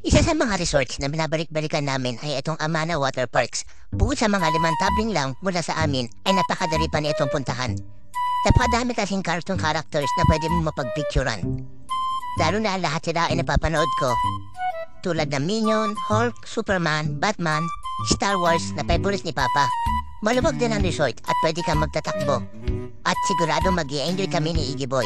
Isa sa mga resorts na binabalik-balikan namin ay itong Amana Water Parks. Bukod sa mga 5 tabling lang mula sa amin ay napakadali pa na itong puntahan. Napakadami kasing cartoon characters na pwede mo mapagpicturan. Lalo na lahat sila ay napapanood ko. Tulad ng Minion, Hulk, Superman, Batman, Star Wars na favorite ni Papa. Maluwag din ang resort at pwede kang magtatakbo. At sigurado mag-i-enjoy kami ni Iggy Boy.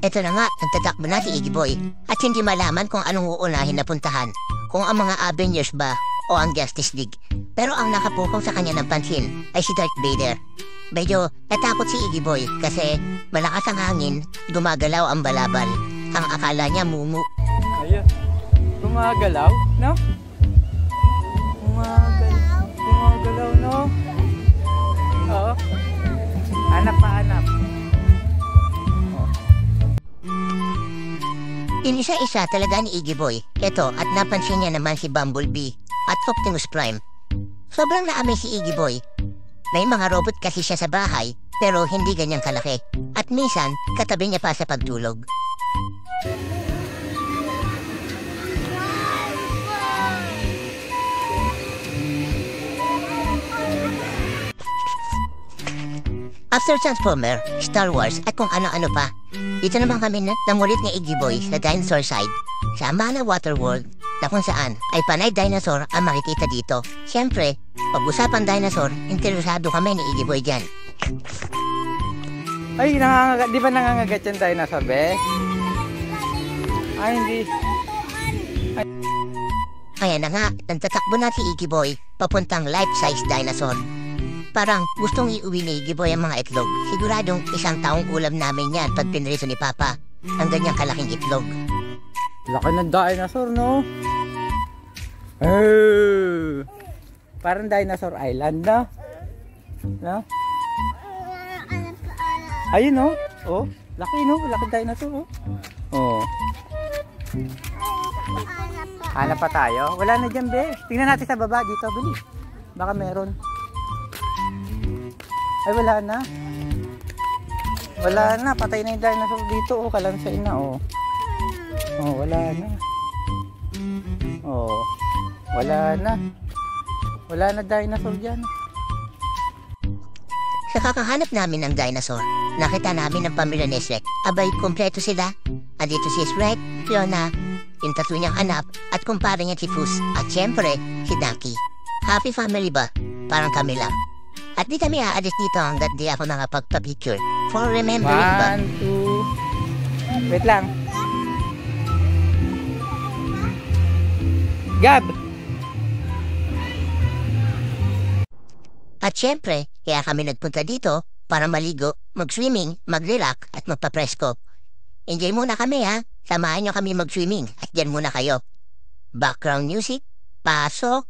Ito na nga, nagtatakbo na si Iggy Boy at hindi malaman kung anong uunahin na puntahan, kung ang mga Avengers ba o ang Justice League. Pero ang nakapukaw sa kanya ng pansin ay si Darth Vader. Medyo natakot si Iggy Boy kasi malakas ang hangin, gumagalaw ang balabal. Ang akala niya mumu. Ayun, gumagalaw, no? Gumagalaw, no? Oo. Hanap pa, hanap. Inisa-isa talaga ni Iggy Boy. Ito at napansin niya naman si Bumblebee at Optimus Prime. Sobrang naamay si Iggy Boy. May mga robot kasi siya sa bahay pero hindi ganyang kalaki. At minsan, katabi niya pa sa pagtulog. After Transformer, Star Wars at kung ano-ano pa, dito naman kami nangulit ni Iggy Boy sa dinosaur side sa Amana Waterworld na kung saan ay panay dinosaur ang makikita dito. Siyempre, pag-usapan dinosaur, interesado kami ni Iggy Boy dyan. Ay, di ba nangangagat yung dinosaur, be? Ay, hindi. Ay. Kaya na nga, nagtatakbo na si Iggy Boy papuntang life-size dinosaur. Parang gustong iuwi ni Iggy Boy ang mga itlog. Siguradong 1 taong ulam namin yan pag pinrito ni Papa ang ganyang kalaking itlog. Laki ng dinosaur, no? Oh, parang Dinosaur Island, no? No? Ayun, no? Oh, laki, no? Laki dinosaur, oh. Oh. Hanap pa tayo? Wala na dyan, be. Tingnan natin sa baba dito, bilis. Baka meron. Ay, wala na. Wala na. Patay na yung dinosaur dito. Oh, kalansay na. Oh. Oh, wala na. Oh. Wala na. Wala na dinosaur dyan. Sa kakahanap namin ng dinosaur, nakita namin ang pamilya ni Shrek. Abay, kompleto sila. Andito si Shrek, Fiona, yung 3 niyang anak, at kumpare niya si Fus. At syempre, si Ducky. Happy family ba? Parang kami lang. At di kami aalis dito hanggat di ako nakapagpa-picture. For remembering ba? 1, 2... Wait lang. Gab! At syempre, kaya kami nagpunta dito para maligo, mag-swimming, mag-relax at magpa-presko. Enjoy muna kami ha. Samahan nyo kami mag-swimming at dyan muna kayo. Background music, pasok.